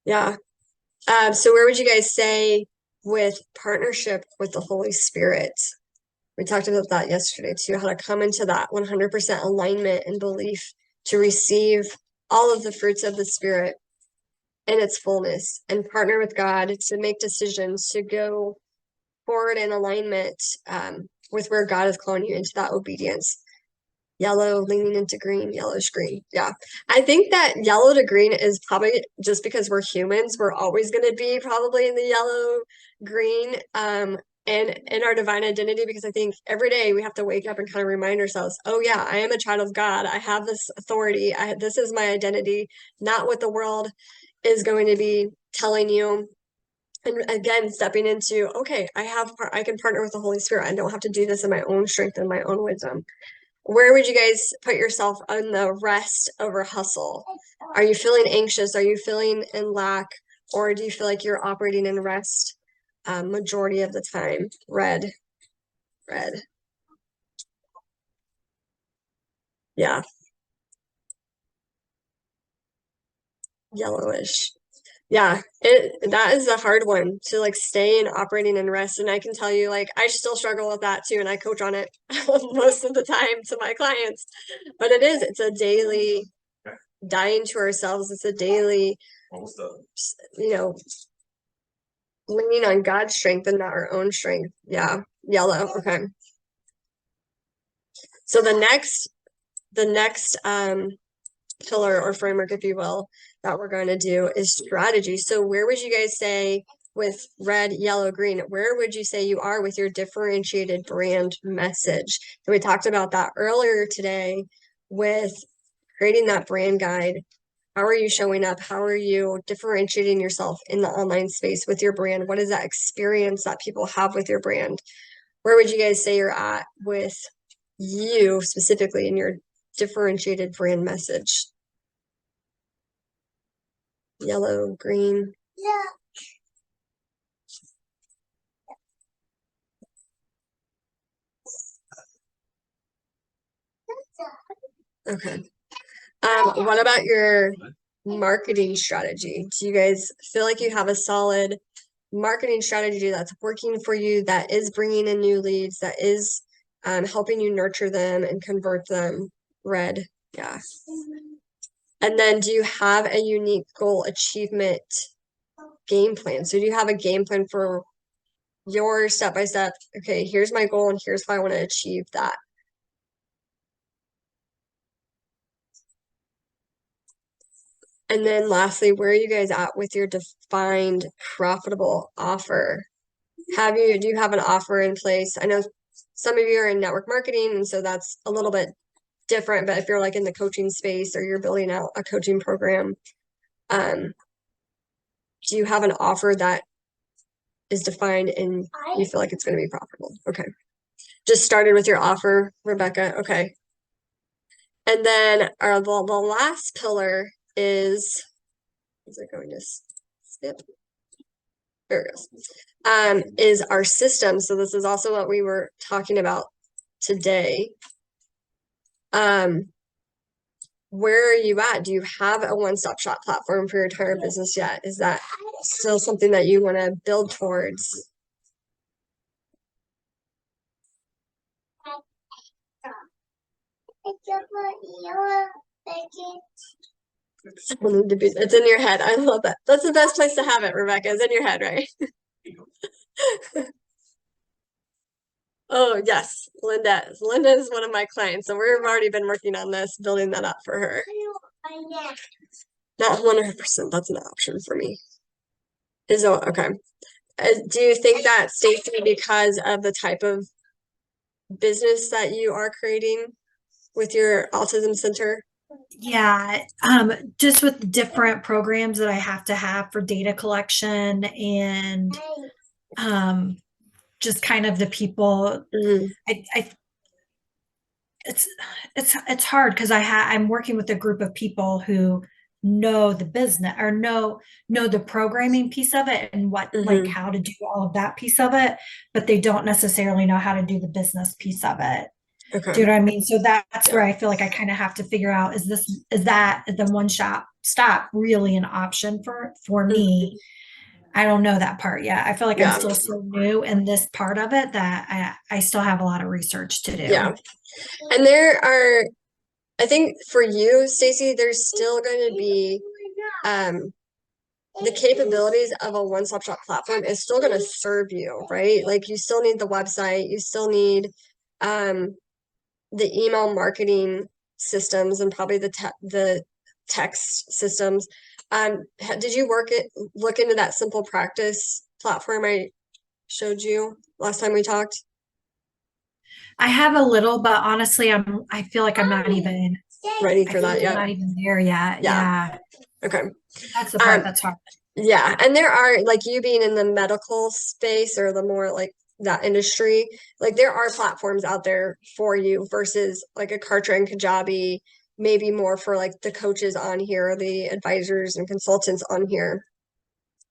Yeah. So where would you guys say with partnership with the Holy Spirit? We talked about that yesterday too, how to come into that 100% alignment and belief to receive all of the fruits of the Spirit in its fullness and partner with God to make decisions to go forward in alignment with where God is calling you into that obedience. Yellow leaning into green, yellowish green. Yeah. I think that yellow to green is probably just because we're humans, we're always going to be probably in the yellow, green, and in our divine identity, because I think every day we have to wake up and kind of remind ourselves, oh yeah, I am a child of God. I have this authority. This is my identity, not what the world is going to be telling you. And again, stepping into, okay, I can partner with the Holy Spirit. I don't have to do this in my own strength and my own wisdom. Where would you guys put yourself on the rest over hustle? Are you feeling anxious? Are you feeling in lack? Or do you feel like you're operating in rest majority of the time? Red. Yeah. Yellowish. Yeah, that is a hard one to like stay in operating in rest. And I can tell you, like, I still struggle with that too, and I coach on it most of the time to my clients. But it's a daily dying to ourselves. It's a daily, leaning on God's strength and not our own strength. Yeah, yellow. Okay. So the next pillar or framework, if you will, that we're going to do is strategy. So where would you guys say with red, yellow, green, where would you say you are with your differentiated brand message? So we talked about that earlier today with creating that brand guide. How are you showing up? How are you differentiating yourself in the online space with your brand? What is that experience that people have with your brand? Where would you guys say you're at with you specifically in your differentiated brand message? Yellow, green. Okay. What about your marketing strategy? Do you guys feel like you have a solid marketing strategy that's working for you, that is bringing in new leads, that is helping you nurture them and convert them? Red, yeah. And then do you have a unique goal achievement game plan? So do you have a game plan for your step-by-step, okay, here's my goal and here's how I want to achieve that? And then lastly, where are you guys at with your defined profitable offer? Do you have an offer in place? I know some of you are in network marketing, and so that's a little bit different, but if you're like in the coaching space or you're building out a coaching program, do you have an offer that is defined and you feel like it's going to be profitable? Okay. Just started with your offer, Rebecca. Okay. And then the last pillar is it going to skip? There it goes. Is our system. So this is also what we were talking about today. Where are you at? Do you have a one-stop shop platform for your entire business yet? Is that still something that you want to build towards? It's in your head. I love that. That's the best place to have it, Rebecca. It's in your head, right? Oh, yes, Linda. Linda is one of my clients, so we've already been working on this, building that up for her. Not 100%. That's an option for me. Okay. Do you think that, Stacy, because of the type of business that you are creating with your autism center? Yeah, just with the different programs that I have to have for data collection and just kind of the people, it's hard because I'm working with a group of people who know the business or know the programming piece of it and what like how to do all of that piece of it, but they don't necessarily know how to do the business piece of it. Okay. Do you know what I mean? So that's where I feel like I kind of have to figure out, is that the one stop really an option for me? I don't know that part yet. I feel like I'm still so new in this part of it that I still have a lot of research to do. Yeah. And I think for you, Stacy, there's still going to be the capabilities of a one-stop shop platform is still going to serve you, right? Like you still need the website, you still need the email marketing systems and probably the text systems. Did you look into that Simple Practice platform I showed you last time we talked? I have a little, but honestly, I feel like I'm not even ready for that yet. I'm not even there yet. Yeah. Okay. That's the part that's hard. Yeah. And there are, like, you being in the medical space or the more like that industry, like there are platforms out there for you versus like a Kartra and Kajabi, maybe more for like the coaches on here, or the advisors and consultants on here.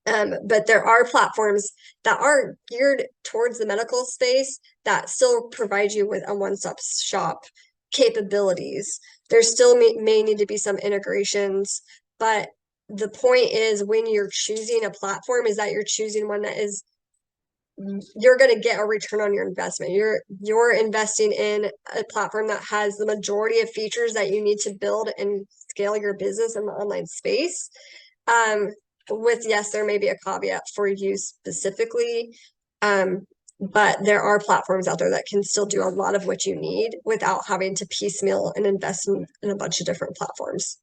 But there are platforms that are geared towards the medical space that still provide you with a one-stop shop capabilities. There still may need to be some integrations, but the point is when you're choosing a platform is that you're choosing one that is you're going to get a return on your investment. You're investing in a platform that has the majority of features that you need to build and scale your business in the online space. with, yes, there may be a caveat for you specifically. But there are platforms out there that can still do a lot of what you need without having to piecemeal and invest in a bunch of different platforms.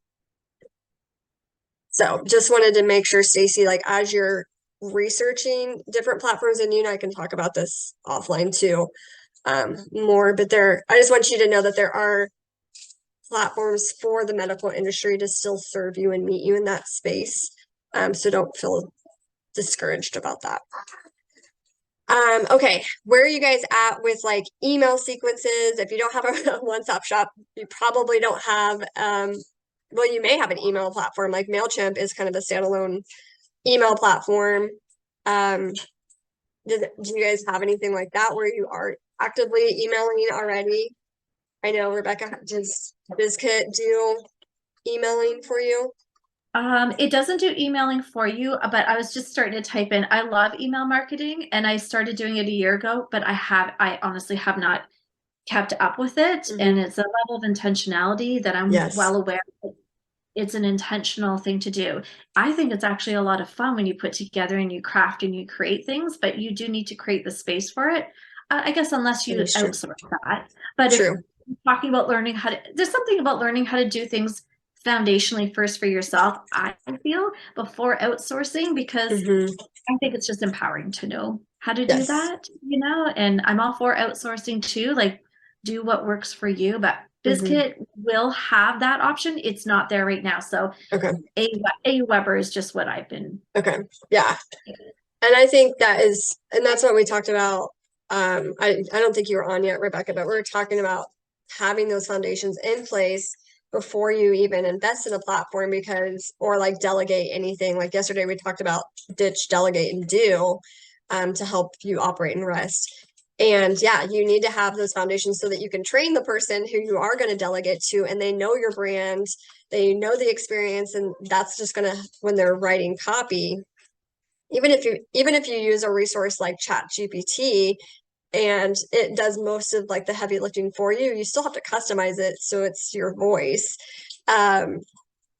So just wanted to make sure, Stacy, like as you're researching different platforms, and you and I can talk about this offline too, more, but I just want you to know that there are platforms for the medical industry to still serve you and meet you in that space. So don't feel discouraged about that. Okay, where are you guys at with like email sequences? If you don't have a one-stop shop, you probably don't have, well, you may have an email platform, like MailChimp is kind of a standalone email platform. Do you guys have anything like that where you are actively emailing already? I know, Rebecca, does BizKit do emailing for you? It doesn't do emailing for you, but I was just starting to type in, I love email marketing, and I started doing it a year ago, but I honestly have not kept up with it. And it's a level of intentionality that I'm well aware of. It's an intentional thing to do. I think it's actually a lot of fun when you put together and you craft and you create things, but you do need to create the space for it. I guess unless you outsource that. But if you're talking about learning there's something about learning how to do things foundationally first for yourself, I feel, before outsourcing, because I think it's just empowering to know how to do that, you know, and I'm all for outsourcing too, like do what works for you, but BizKit will have that option. It's not there right now. So Aweber is just what I've been. Okay. Yeah. And I think and that's what we talked about. I don't think you were on yet, Rebecca, but we're talking about having those foundations in place before you even invest in a platform, or like delegate anything. Like yesterday we talked about ditch, delegate, and do to help you operate and rest. And yeah, you need to have those foundations so that you can train the person who you are going to delegate to, and they know your brand, they know the experience, and that's just going to, when they're writing copy, even if you use a resource like ChatGPT and it does most of like the heavy lifting for you, you still have to customize it so it's your voice.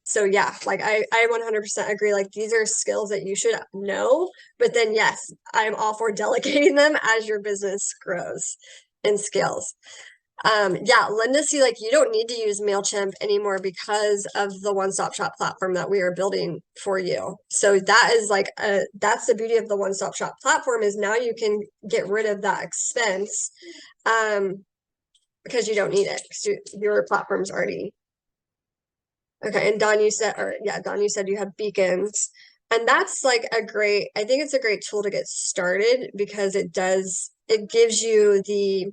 So yeah, like I 100% agree. Like these are skills that you should know, but then yes, I'm all for delegating them as your business grows and scales. Yeah, Linda, see, like you don't need to use MailChimp anymore because of the one-stop shop platform that we are building for you. So that is like that's the beauty of the one-stop shop platform, is now you can get rid of that expense because you don't need it, because your platform's already okay. And Don, you said you have beacons, and that's like I think it's a great tool to get started, because it gives you the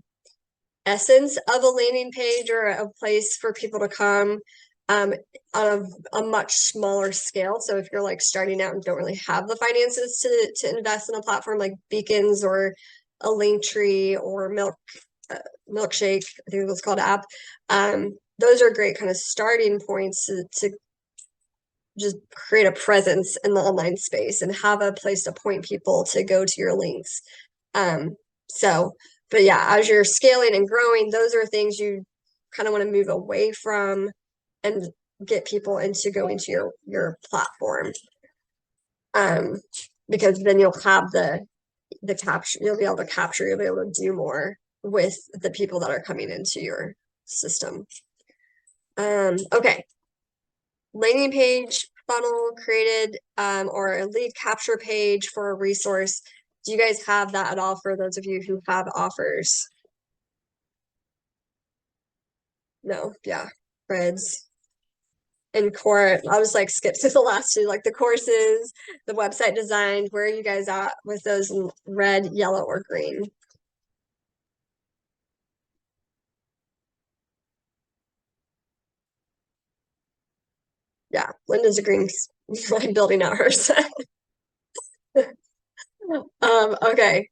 essence of a landing page or a place for people to come on a much smaller scale. So if you're like starting out and don't really have the finances to invest in a platform like Beacons or a Linktree or Milkshake, I think it was called app, those are great kind of starting points to just create a presence in the online space and have a place to point people to go to your links. But yeah, as you're scaling and growing, those are things you kind of want to move away from and get people into going to your platform. Because then you'll have the capture, you'll be able to do more with the people that are coming into your system. Okay. Landing page funnel created, or a lead capture page for a resource. Do you guys have that at all for those of you who have offers? No, yeah. Reds and core. I'll just like skip to the last two, like the courses, the website design. Where are you guys at with those in red, yellow, or green? Yeah, Linda's a green building out hers. Okay.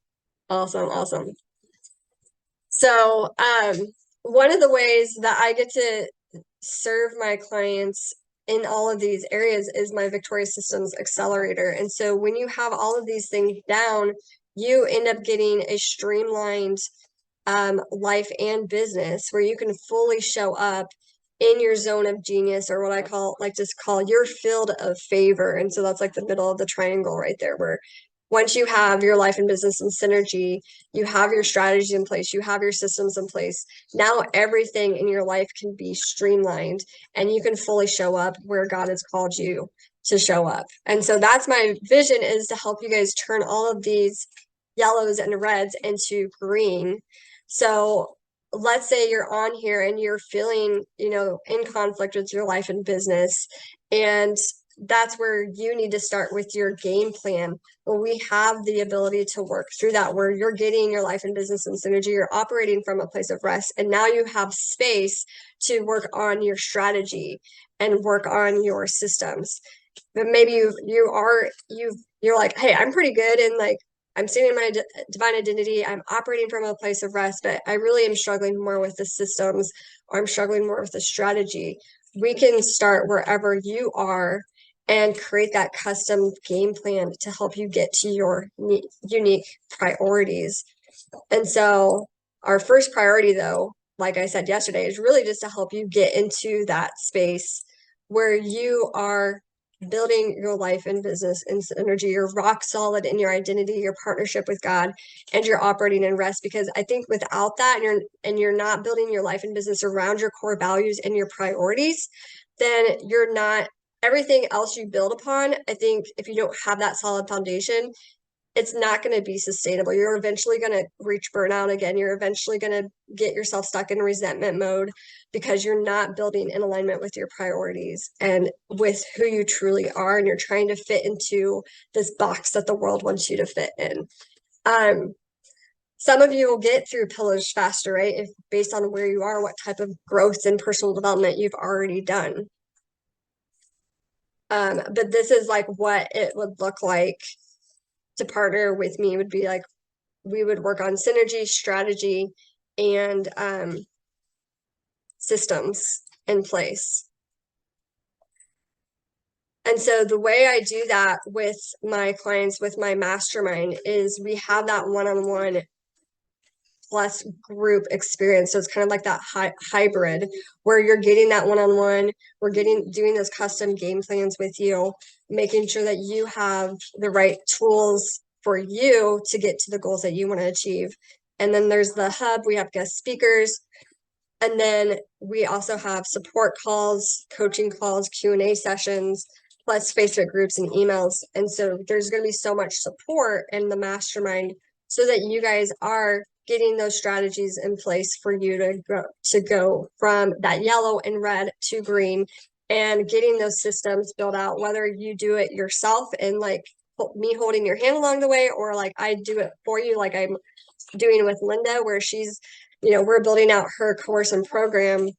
Awesome. So, one of the ways that I get to serve my clients in all of these areas is my Victorious Systems Accelerator. And so when you have all of these things down, you end up getting a streamlined life and business where you can fully show up in your zone of genius, or what I like to call your field of favor. And so that's like the middle of the triangle right there, where once you have your life and business and synergy, you have your strategy in place, you have your systems in place. Now everything in your life can be streamlined and you can fully show up where God has called you to show up. And so that's my vision, is to help you guys turn all of these yellows and reds into green. So let's say you're on here and you're feeling, in conflict with your life and business, and that's where you need to start with your game plan. Well, we have the ability to work through that, where you're getting your life and business and synergy, you're operating from a place of rest, and now you have space to work on your strategy and work on your systems. But maybe you're like, hey, I'm pretty good, and like I'm staying in my divine identity, I'm operating from a place of rest, but I really am struggling more with the systems, or I'm struggling more with the strategy. We can start wherever you are and create that custom game plan to help you get to your unique priorities. And so our first priority, though, like I said yesterday, is really just to help you get into that space where you are building your life and business and energy. You're rock solid in your identity, your partnership with God, and you're operating in rest. Because I think without that, and you're not building your life and business around your core values and your priorities, then you're not, everything else you build upon, I think if you don't have that solid foundation, it's not going to be sustainable. You're eventually going to reach burnout again. You're eventually going to get yourself stuck in resentment mode because you're not building in alignment with your priorities and with who you truly are. And you're trying to fit into this box that the world wants you to fit in. Some of you will get through pillars faster, right? If based on where you are, what type of growth and personal development you've already done. But this is like what it would look like to partner with me. Would be like, we would work on synergy, strategy, and systems in place. And so the way I do that with my clients, with my mastermind, is we have that one-on-one plus group experience. So it's kind of like that hybrid where you're getting that one-on-one, we're doing those custom game plans with you, making sure that you have the right tools for you to get to the goals that you want to achieve. And then there's the hub, we have guest speakers, and then we also have support calls, coaching calls, Q&A sessions, plus Facebook groups and emails. And so there's going to be so much support in the mastermind so that you guys are getting those strategies in place for you to go from that yellow and red to green, and getting those systems built out, whether you do it yourself and like me holding your hand along the way, or like I do it for you, like I'm doing with Linda, where she's, we're building out her course and program.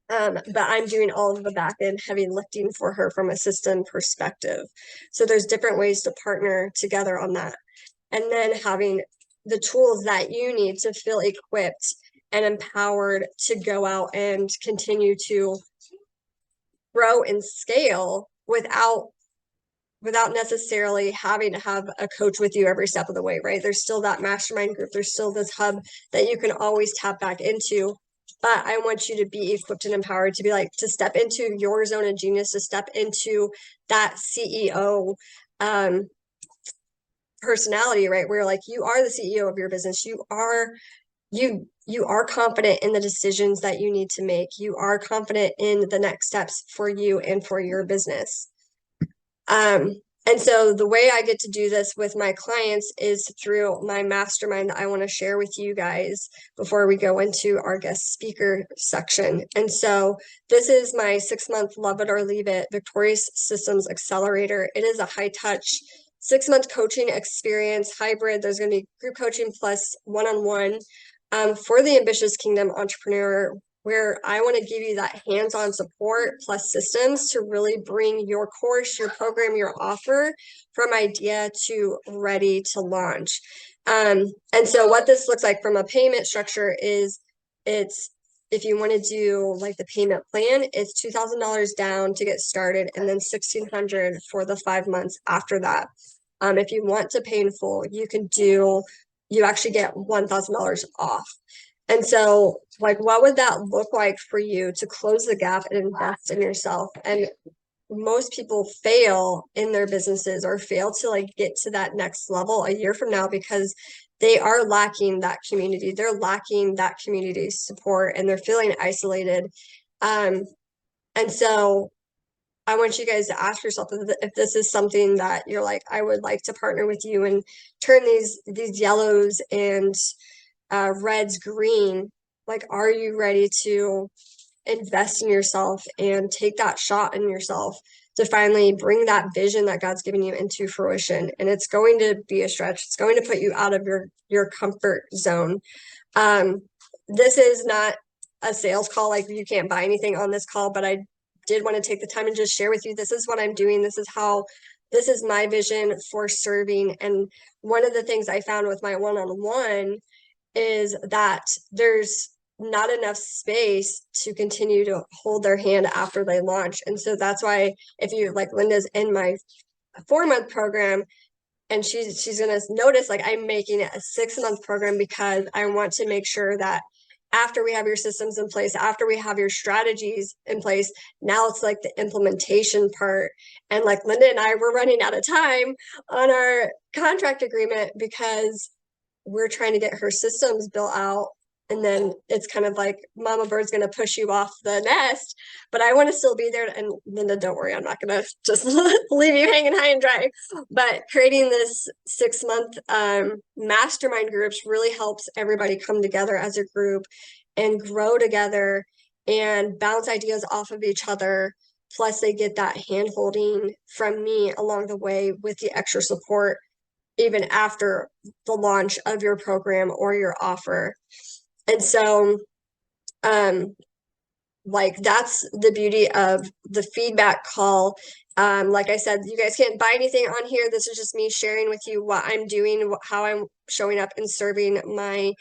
But I'm doing all of the back end heavy lifting for her from a system perspective. So there's different ways to partner together on that. And then having the tools that you need to feel equipped and empowered to go out and continue to grow and scale without necessarily having to have a coach with you every step of the way, right? There's still that mastermind group. There's still this hub that you can always tap back into. But I want you to be equipped and empowered to be like, to step into your zone of genius, to step into that CEO personality, right? Where like you are the CEO of your business. You are confident in the decisions that you need to make. You are confident in the next steps for you and for your business. And so the way I get to do this with my clients is through my mastermind that I want to share with you guys before we go into our guest speaker section. And so this is my 6-month Love It or Leave It Victorious Systems Accelerator. It is a high touch 6-month coaching experience hybrid. There's going to be group coaching plus one-on-one for the ambitious kingdom entrepreneur, where I want to give you that hands-on support plus systems to really bring your course, your program, your offer from idea to ready to launch. And so what this looks like from a payment structure is, if you want to do like the payment plan, it's $2,000 down to get started, and then $1,600 for the 5 months after that. If you want to pay in full, you actually get $1,000 off. And so, like, what would that look like for you to close the gap and invest in yourself? And most people fail in their businesses or fail to like get to that next level a year from now because they are lacking that community. They're lacking that community support and they're feeling isolated. And so I want you guys to ask yourself if this is something that you're like, I would like to partner with you and turn these yellows and reds green. Like, are you ready to invest in yourself and take that shot in yourself to finally bring that vision that God's given you into fruition? And it's going to be a stretch. It's going to put you out of your comfort zone. This is not a sales call. Like, you can't buy anything on this call, but I did want to take the time and just share with you, this is what I'm doing. This is my vision for serving. And one of the things I found with my one-on-one is that there's not enough space to continue to hold their hand after they launch. And so that's why, if you like, Linda's in my 4-month program, and she's gonna notice, like, I'm making it a 6-month program because I want to make sure that after we have your systems in place, after we have your strategies in place, now it's like the implementation part. And like Linda and I, we're running out of time on our contract agreement because we're trying to get her systems built out. And then it's kind of like Mama Bird's going to push you off the nest, but I want to still be there. And Linda, don't worry, I'm not going to just leave you hanging high and dry. But creating this 6-month mastermind groups really helps everybody come together as a group and grow together and bounce ideas off of each other. Plus, they get that hand holding from me along the way with the extra support, even after the launch of your program or your offer. And so, like, that's the beauty of the feedback call. Like I said, you guys can't buy anything on here. This is just me sharing with you what I'm doing, how I'm showing up and serving my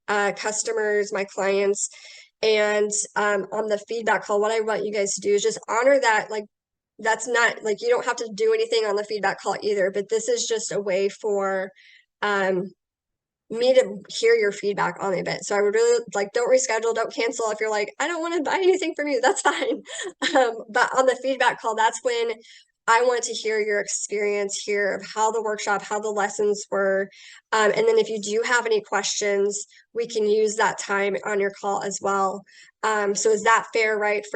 customers, my clients. And on the feedback call, what I want you guys to do is just honor that. Like, that's not like, you don't have to do anything on the feedback call either, but this is just a way for me to hear your feedback on the event. So I would really like, don't reschedule, don't cancel. If you're like, I don't want to buy anything from you, that's fine. But on the feedback call, that's when I want to hear your experience here of how the workshop, how the lessons were. And then if you do have any questions, we can use that time on your call as well. So is that fair, right?